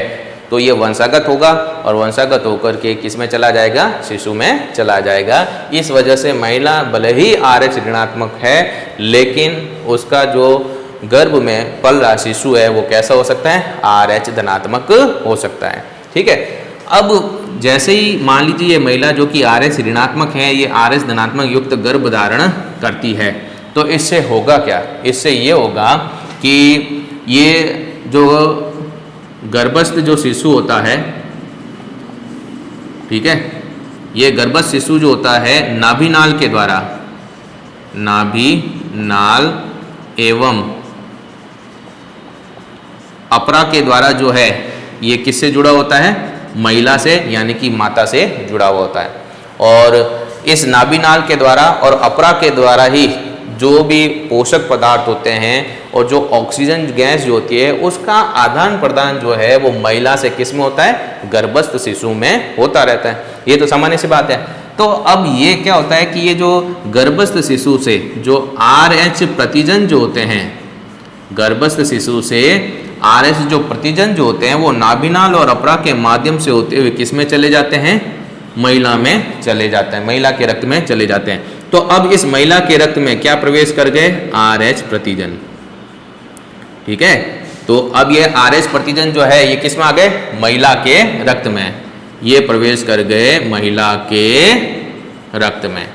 तो तो ये वंशागत होगा और वंशागत होकर के किस में चला जाएगा, शिशु में चला जाएगा। इस वजह से महिला भले ही RH ऋणात्मक है, लेकिन उसका जो गर्भ में पल रहा शिशु है वो कैसा हो सकता है, RH धनात्मक हो सकता है। ठीक है, अब जैसे ही मान लीजिए ये महिला जो कि RH ऋणात्मक है, ये RH धनात्मक युक्त गर्भ धारण करती है, तो इससे होगा क्या, इससे ये होगा कि ये जो गर्भस्थ जो शिशु होता है, ठीक है, ये गर्भस्थ शिशु जो होता है नाभिनाल के द्वारा, नाभिनाल एवं अपरा के द्वारा जो है ये किससे जुड़ा होता है, महिला से यानी कि माता से जुड़ा हुआ होता है। और इस नाभिनाल के द्वारा और अपरा के द्वारा ही जो भी पोषक पदार्थ होते हैं और जो ऑक्सीजन गैस जो होती है उसका आदान प्रदान जो है वो महिला से किस में होता है, गर्भस्थ शिशु में होता रहता है। ये तो सामान्य सी बात है। तो अब ये क्या होता है कि ये जो गर्भस्थ शिशु से जो RH प्रतिजन जो होते हैं, गर्भस्थ शिशु से RH जो प्रतिजन जो होते हैं वो नाभिनाल और अपरा के माध्यम से होते हुए किस में चले जाते हैं, महिला में चले जाते हैं, महिला के रक्त में चले जाते हैं। तो अब इस महिला के रक्त में क्या प्रवेश कर गए, RH प्रतिजन। ठीक है, तो अब ये RH प्रतिजन जो है ये किस में आ गए, महिला के रक्त में, ये प्रवेश कर गए महिला के रक्त में।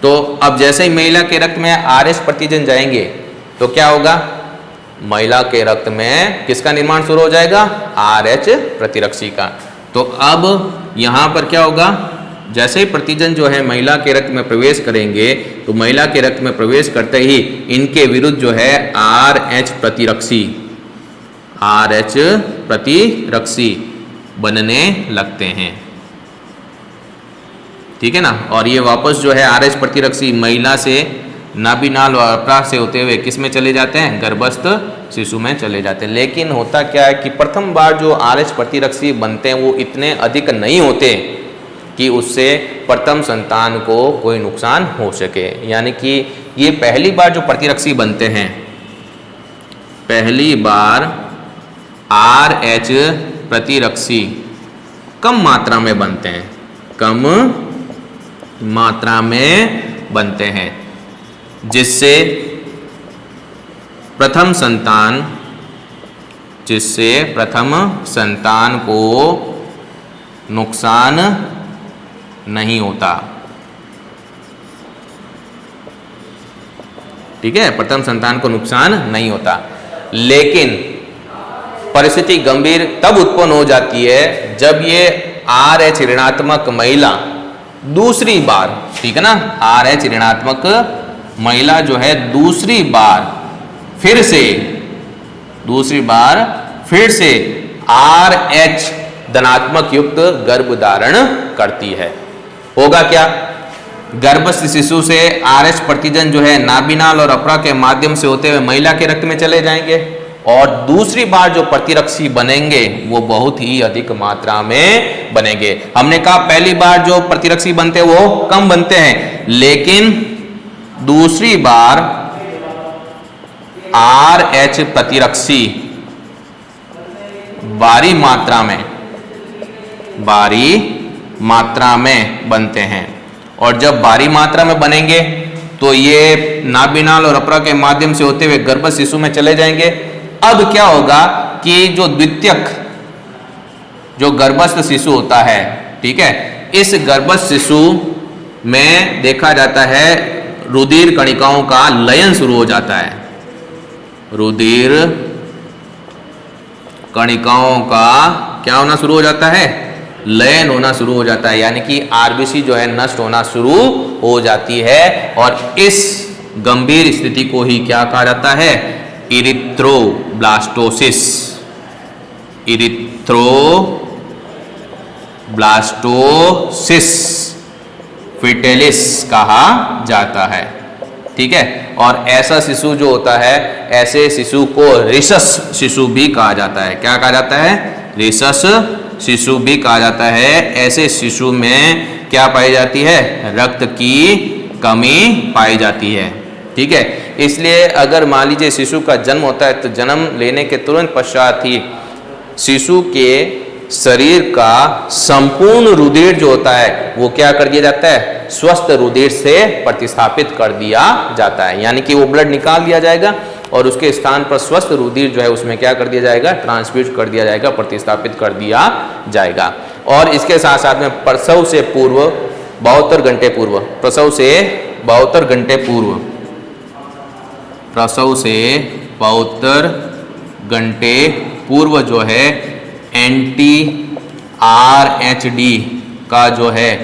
तो अब जैसे ही महिला के रक्त में RH प्रतिजन जाएंगे तो क्या होगा, महिला के रक्त में किसका निर्माण शुरू हो जाएगा, RH प्रतिरक्षी का। तो अब यहाँ पर क्या होगा, जैसे ही प्रतिजन जो है महिला के रक्त में प्रवेश करेंगे तो महिला के रक्त में प्रवेश करते ही इनके विरुद्ध जो है RH प्रतिरक्षी, RH प्रतिरक्षी बनने लगते हैं। ठीक है ना, और ये वापस जो है RH प्रतिरक्षी महिला से नाभिनाल और अपरा से होते हुए किस में चले जाते हैं, गर्भस्थ शिशु में चले जाते हैं। लेकिन होता क्या है कि प्रथम बार जो RH प्रतिरक्षी बनते हैं वो इतने अधिक नहीं होते कि उससे प्रथम संतान को कोई नुकसान हो सके। यानी कि ये पहली बार जो प्रतिरक्षी बनते हैं, पहली बार RH प्रतिरक्षी कम मात्रा में बनते हैं, कम मात्रा में बनते हैं, जिससे प्रथम संतान को नुकसान नहीं होता। ठीक है, प्रथम संतान को नुकसान नहीं होता। लेकिन परिस्थिति गंभीर तब उत्पन्न हो जाती है जब ये RH ऋणात्मक महिला दूसरी बार, ठीक है ना, RH ऋणात्मक महिला जो है दूसरी बार फिर से RH धनात्मक युक्त गर्भ धारण करती है। होगा क्या, गर्भस्थ शिशु से RH प्रतिजन जो है नाभिनाल और अपरा के माध्यम से होते हुए महिला के रक्त में चले जाएंगे और दूसरी बार जो प्रतिरक्षी बनेंगे वो बहुत ही अधिक मात्रा में बनेंगे। हमने कहा पहली बार जो प्रतिरक्षी बनते हैं वो कम बनते हैं, लेकिन दूसरी बार RH प्रतिरक्षी भारी मात्रा में बनते हैं। और जब भारी मात्रा में बनेंगे तो ये नाभिनाल और अपरा के माध्यम से होते हुए गर्भस्थ शिशु में चले जाएंगे। अब क्या होगा कि जो द्वितीयक जो गर्भस्थ शिशु होता है, ठीक है, इस गर्भस्थ शिशु में देखा जाता है रुधिर कणिकाओं का लयन शुरू हो जाता है। रुधिर कणिकाओं का क्या होना शुरू हो जाता है, लयन होना शुरू हो जाता है, यानी कि RBC जो है नष्ट होना शुरू हो जाती है। और इस गंभीर स्थिति को ही क्या कहा जाता है, इरिथ्रोब्लास्टोसिस, इरिथ्रोब्लास्टोसिस फिटेलिस कहा जाता है। ठीक है, और ऐसा शिशु जो होता है, ऐसे शिशु को रिसस शिशु भी कहा जाता है। क्या कहा जाता है, रिसस शिशु भी कहा जाता है। ऐसे शिशु में क्या पाई जाती है, रक्त की कमी पाई जाती है। ठीक है, इसलिए अगर मान लीजिए शिशु का जन्म होता है तो जन्म लेने के तुरंत पश्चात ही शिशु के शरीर का संपूर्ण रुधिर जो होता है वो क्या कर दिया जाता है, स्वस्थ रुधिर से प्रतिस्थापित कर दिया जाता है। यानी कि वो ब्लड निकाल दिया जाएगा और उसके स्थान पर स्वस्थ रुधिर जो है उसमें क्या कर दिया जाएगा, ट्रांसफ्यूज कर दिया जाएगा, प्रतिस्थापित कर दिया जाएगा। और इसके साथ साथ में प्रसव से पूर्व 72 घंटे पूर्व, प्रसव से 72 घंटे पूर्व, प्रसव से 72 घंटे पूर्व जो है anti-RHD का जो है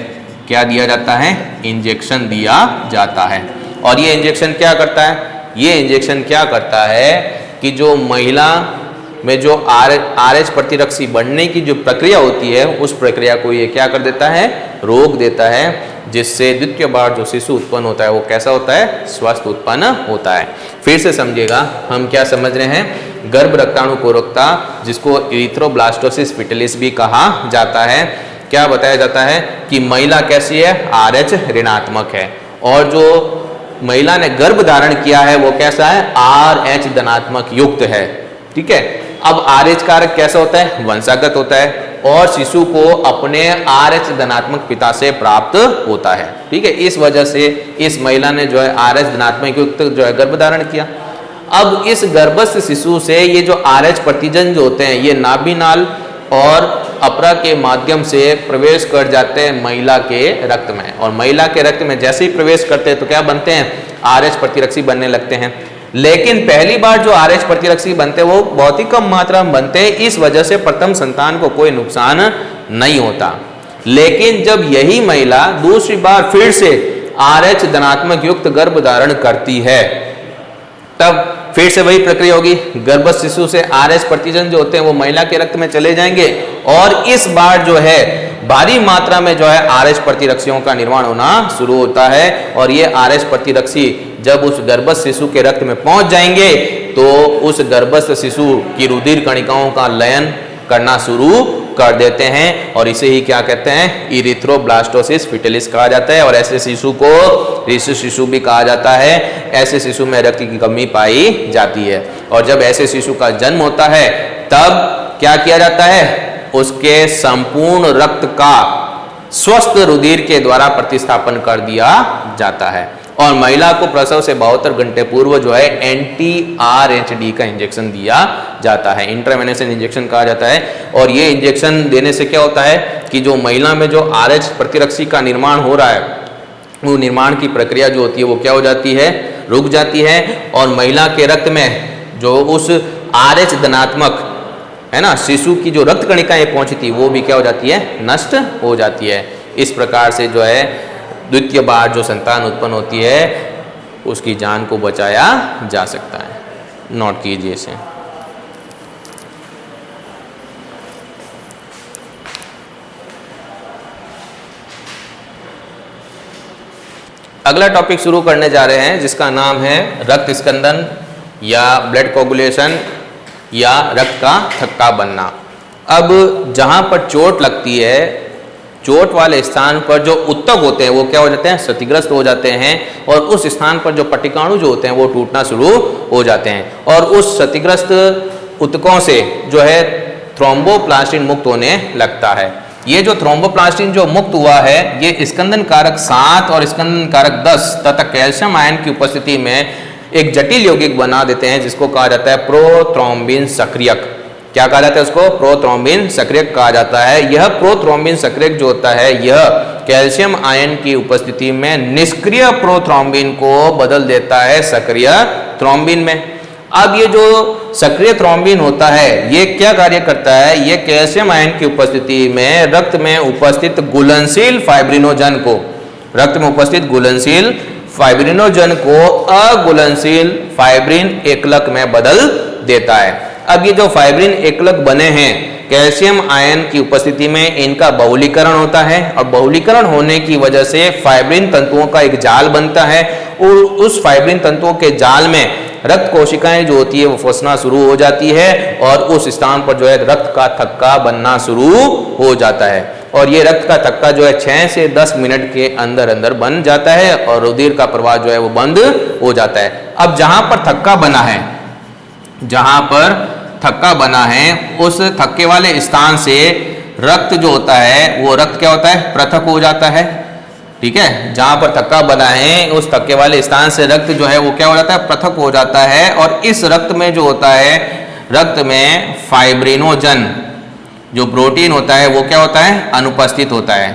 क्या दिया जाता है, इंजेक्शन दिया जाता है। और ये इंजेक्शन क्या करता है, ये इंजेक्शन क्या करता है कि जो महिला में जो RH प्रतिरक्षी बढ़ने की जो प्रक्रिया होती है उस प्रक्रिया को ये क्या कर देता है, रोक देता है, जिससे द्वितीय बार जो शिशु उत्पन्न होता है वो कैसा होता है, स्वस्थ उत्पन्न होता है। फिर से समझिएगा, हम क्या समझ रहे हैं, गर्भ रक्ताणु कोरकता जिसको इरिथ्रोब्लास्टोसिस फिटलिस भी कहा जाता है, क्या बताया जाता है कि महिला कैसी है, RH ऋणात्मक है, और जो महिला ने गर्भ धारण किया है वो कैसा है, RH धनात्मक युक्त है। ठीक है, अब RH कारक कैसा होता है, वंशागत होता है, और शिशु को अपने RH धनात्मक पिता से प्राप्त होता है। ठीक है, इस वजह से इस महिला ने जो है RH धनात्मक युक्त जो है गर्भ धारण किया। अब इस गर्भस्थ शिशु से ये जो RH प्रतिजन जो होते हैं ये नाभि नाल और अपरा के माध्यम से प्रवेश कर जाते हैं महिला के रक्त में, और महिला के रक्त में जैसे ही प्रवेश करते हैं तो क्या बनते हैं, RH प्रतिरक्षी बनने लगते हैं। लेकिन पहली बार जो RH प्रतिरक्षी बनते हैं वो बहुत ही कम मात्रा में बनते हैं, इस वजह से प्रथम संतान को कोई नुकसान नहीं होता। लेकिन जब यही महिला दूसरी बार फिर से RH धनात्मक युक्त गर्भ धारण करती है तब फिर से वही प्रक्रिया होगी, गर्भस्थ शिशु से RH प्रतिजन जो होते हैं वो महिला के रक्त में चले जाएंगे, और इस बार जो है भारी मात्रा में जो है RH प्रतिरक्षियों का निर्माण होना शुरू होता है, और ये RH प्रतिरक्षी जब उस गर्भस्थ शिशु के रक्त में पहुंच जाएंगे तो उस गर्भस्थ शिशु की रुधिर कणिकाओं का लयन करना शुरू कर देते हैं, और इसे ही क्या कहते हैं, इरिथ्रोब्लास्टोसिस फिटलिस कहा जाता है। और ऐसे शिशु को ऋषि शिशु भी कहा जाता है। ऐसे शिशु में रक्त की कमी पाई जाती है, और जब ऐसे शिशु का जन्म होता है तब क्या किया जाता है, उसके संपूर्ण रक्त का स्वस्थ रुधिर के द्वारा प्रतिस्थापन कर दिया जाता है, और महिला को प्रसव से 72 घंटे पूर्व जो है anti-RHD का इंजेक्शन दिया जाता है, इंट्रावेनस इंजेक्शन कहा जाता है। और ये इंजेक्शन देने से क्या होता है कि जो महिला में जो RH प्रतिरक्षी का निर्माण हो रहा है वो निर्माण की प्रक्रिया जो होती है वो क्या हो जाती है, रुक जाती है, और महिला के रक्त में जो उस RH धनात्मक है ना शिशु की जो रक्त कणिकाएं पहुंचती वो भी क्या हो जाती है, नष्ट हो जाती है। इस प्रकार से जो है द्वितीय बार जो संतान उत्पन्न होती है उसकी जान को बचाया जा सकता है। नोट कीजिए इसे। अगला टॉपिक शुरू करने जा रहे हैं जिसका नाम है रक्त स्कंदन या ब्लड कोगुलेशन या रक्त का थक्का बनना। अब जहां पर चोट लगती है, चोट वाले स्थान पर जो उत्तक होते हैं वो क्या हो जाते हैं, क्षतिग्रस्त हो जाते हैं, और उस स्थान पर जो पट्टिकाणु जो होते हैं वो टूटना शुरू हो जाते हैं, और उस क्षतिग्रस्त उत्तकों से जो है थ्रोम्बोप्लास्टिन मुक्त होने लगता है। ये जो थ्रोम्बोप्लास्टिन जो मुक्त हुआ है ये स्कंदन कारक 7 और स्कंदन कारक 10 तथा कैल्शियम आयन की उपस्थिति में एक जटिल यौगिक बना देते हैं जिसको कहा जाता है प्रोथ्रोम्बिन सक्रियक। क्या कहा जाता है उसको, प्रोथ्रोम्बिन सक्रियक कहा जाता है। यह प्रोथ्रोम्बिन सक्रियक जो होता है यह कैल्शियम आयन की उपस्थिति में निष्क्रिय प्रोथ्रोम्बिन को बदल देता है सक्रिय थ्रोम्बिन में। अब ये जो सक्रिय थ्रोम्बिन होता है ये क्या कार्य करता है, ये कैल्शियम आयन की उपस्थिति में रक्त में उपस्थित घुलनशील फाइब्रिनोजन को, रक्त में उपस्थित घुलनशील फाइब्रिनोजन को अघुलनशील फाइब्रिन एकलक में बदल देता है। अब ये जो फाइब्रिन एकलक बने हैं कैल्शियम आयन की उपस्थिति में इनका बहुलीकरण होता है, और बहुलीकरण होने की वजह से फाइब्रिन तंतुओं का एक जाल बनता है, और उस फाइब्रिन तंतुओं के जाल में रक्त कोशिकाएं जो होती है वो फंसना शुरू हो जाती है, और उस स्थान पर जो है रक्त का थक्का बनना शुरू हो जाता है। और ये रक्त का थक्का जो है 6 से 10 मिनट के अंदर अंदर बन जाता है, और रुधिर का प्रवाह जो है वो बंद हो जाता है। अब जहां पर थक्का बना है, जहां पर थक्का बना है उस थक्के वाले स्थान से रक्त जो होता है वो रक्त क्या होता है, पृथक हो जाता है। ठीक है, जहां पर थक्का बना है उस थक्के वाले स्थान से रक्त जो है वो क्या हो जाता है, पृथक हो जाता है। और इस रक्त में जो होता है, रक्त में फाइब्रिनोजन जो प्रोटीन होता है वो क्या होता है, अनुपस्थित होता है।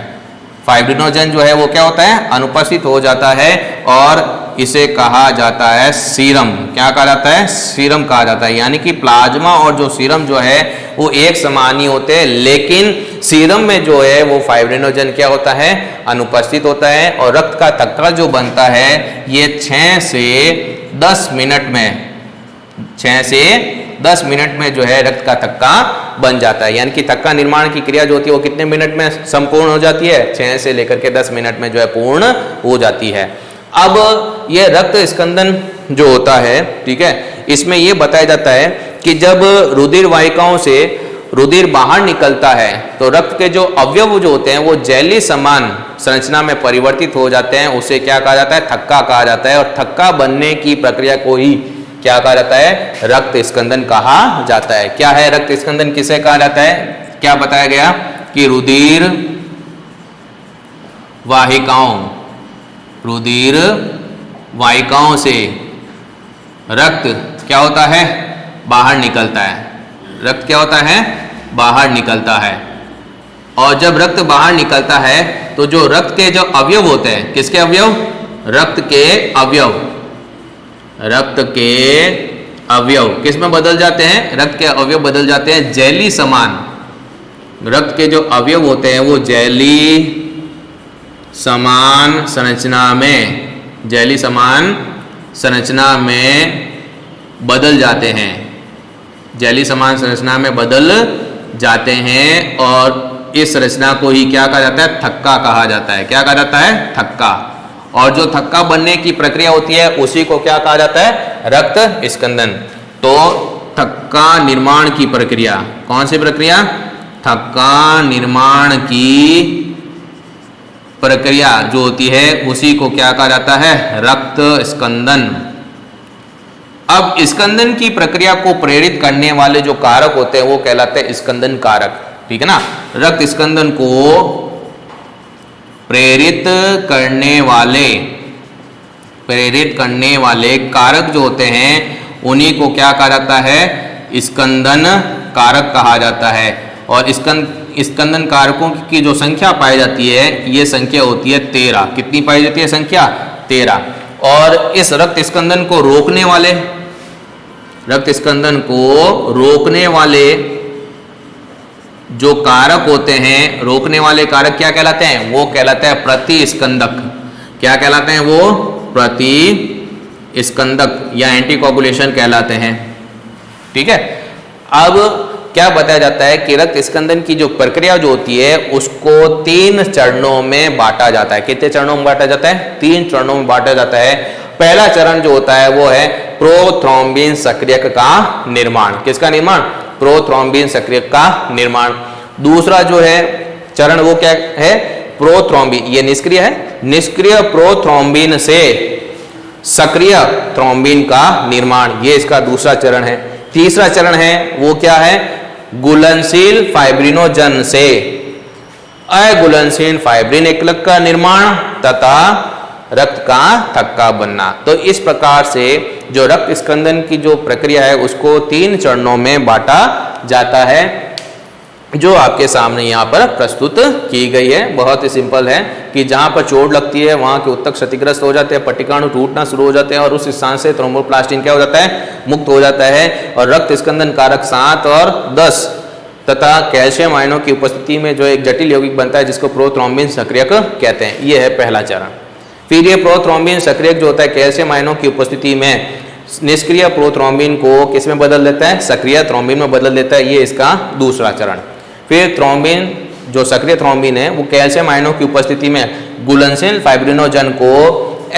फाइब्रिनोजन जो है वो क्या होता है, अनुपस्थित हो जाता है और इसे कहा जाता है सीरम। क्या कहा जाता है, सीरम कहा जाता है। यानी कि प्लाज्मा और जो सीरम जो है वो एक समान ही होते हैं, लेकिन सीरम में जो है वो फाइब्रिनोजन क्या होता है, अनुपस्थित होता है। और रक्त का थक्का जो बनता है ये 6 से 10 मिनट में, 6 से 10 मिनट में जो है रक्त का थक्का बन जाता है। यानी कि थक्का निर्माण की क्रिया जो होती है वो कितने मिनट में संपूर्ण हो जाती है, 6 से लेकर के 10 मिनट में जो है पूर्ण हो जाती है। अब यह रक्त स्कंदन जो होता है, ठीक है, इसमें यह बताया जाता है कि जब रुधिर वाहिकाओं से रुधिर बाहर निकलता है तो रक्त के जो अवयव जो होते हैं वो जेली समान संरचना में परिवर्तित हो जाते हैं। उसे क्या कहा जाता है, थक्का कहा जाता है। और थक्का बनने की प्रक्रिया को ही क्या कहा जाता है, रक्त स्कंदन कहा जाता है। क्या है रक्त स्कंदन, किसे कहा जाता है, क्या बताया गया कि रुधिर वाहिकाओं से रक्त क्या होता है, बाहर निकलता है। रक्त क्या होता है, बाहर निकलता है। और जब रक्त बाहर निकलता है तो जो रक्त के जो अवयव होते हैं, किसके अवयव, रक्त के अवयव, रक्त के अवयव किस में बदल जाते हैं, रक्त के अवयव बदल जाते हैं जेली समान। रक्त के जो अवयव होते हैं वो जेली समान संरचना में, जेली समान संरचना में बदल जाते हैं, जेली समान संरचना में बदल जाते हैं। और इस संरचना को ही क्या कहा जाता है, थक्का कहा जाता है। क्या कहा जाता है, थक्का। और जो थक्का बनने की प्रक्रिया होती है उसी को क्या कहा जाता है, रक्त स्कंदन। तो थक्का निर्माण की प्रक्रिया, कौन सी प्रक्रिया, थक्का निर्माण की प्रक्रिया जो होती है उसी को क्या कहा जाता है, रक्त स्कंदन। अब स्कंदन की प्रक्रिया को प्रेरित करने वाले जो कारक होते हैं वो कहलाते हैं स्कंदन कारक। ठीक है ना, रक्त स्कंदन को प्रेरित करने वाले कारक जो होते हैं उन्हीं को क्या कहा जाता है, स्कंदन कारक कहा जाता है। और स्कंदन कारकों की जो संख्या पाई जाती है ये संख्या होती है 13। कितनी पाई जाती है संख्या, 13। और इस रक्त स्कंदन को रोकने वाले जो कारक होते हैं, रोकने वाले कारक क्या कहलाते हैं, वो कहलाते हैं प्रतिस्कंदक। क्या कहलाते हैं वो, प्रतिस्कंदक या एंटीकोगुलेशन कहलाते हैं। ठीक है, अब क्या बताया जाता है कि रक्त स्कंदन की जो प्रक्रिया जो होती है उसको 3 चरणों में बांटा जाता है। कितने चरणों में बांटा जाता है, 3 चरणों में बांटा जाता है। पहला चरण जो होता है वो है प्रोथ्रोम्बिन सक्रियक का निर्माण। किसका निर्माण, प्रोथ्रोम्बिन सक्रियक का निर्माण। दूसरा जो है चरण वो क्या है, प्रोथ्रोम्बिन, ये निष्क्रिय है, निष्क्रिय प्रोथ्रोम्बिन से सक्रिय थ्रोम्बिन का निर्माण, ये इसका दूसरा चरण है। तीसरा चरण है वो क्या है, घुलनशील फाइब्रिनोजन से अघुलनशील फाइब्रिन एकलक का निर्माण तथा रक्त का थक्का बनना। तो इस प्रकार से जो रक्त स्कंदन की जो प्रक्रिया है उसको 3 चरणों में बांटा जाता है, जो आपके सामने यहाँ पर प्रस्तुत की गई है। बहुत ही सिंपल है कि जहाँ पर चोट लगती है वहाँ के ऊतक क्षतिग्रस्त हो जाते हैं, पट्टिकाणु टूटना शुरू हो जाते हैं और उस स्थान से थ्रोम्बोप्लास्टिन क्या हो जाता है, मुक्त हो जाता है। और रक्त स्कंदन कारक 7 और 10 तथा कैल्शियम आयनों की उपस्थिति में जो एक जटिल यौगिक बनता है जिसको प्रोथ्रोम्बिन सक्रियक कहते हैं। ये है पहला चरण। फिर ये प्रोथ्रोम्बिन सक्रियक जो होता है कैल्शियम आयनों की उपस्थिति में निष्क्रिय प्रोथ्रोम्बिन को किस में बदल देता है, सक्रिय थ्रोम्बिन में बदल देता है। ये इसका दूसरा चरण। फिर थ्रोम्बिन जो सक्रिय थ्रोम्बिन है वो कैल्शियम आयनों की उपस्थिति में घुलनशील फाइब्रिनोजन को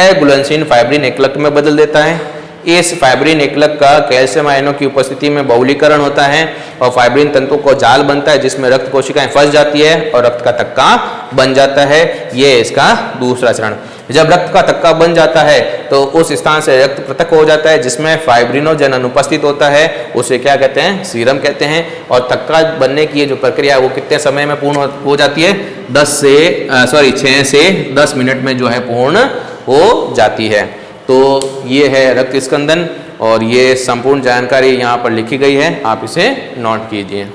अघुलनशील फाइब्रिन एकलक में बदल देता है। इस फाइब्रिन एकलक का कैल्शियम आयनों की उपस्थिति में बहुलीकरण होता है और फाइब्रिन तंतु को जाल बनता है जिसमें रक्त कोशिकाएं फंस जाती है और रक्त का थक्का बन जाता है। ये इसका दूसरा चरण। जब रक्त का थक्का बन जाता है तो उस स्थान से रक्त पृथक हो जाता है, जिसमें फाइब्रिनोजन अनुपस्थित होता है, उसे क्या कहते हैं, सीरम कहते हैं। और थक्का बनने की ये जो प्रक्रिया है वो कितने समय में पूर्ण हो जाती है, 6 से 10 मिनट में जो है पूर्ण हो जाती है। तो ये है रक्त स्कंदन और ये संपूर्ण जानकारी यहाँ पर लिखी गई है, आप इसे नोट कीजिए।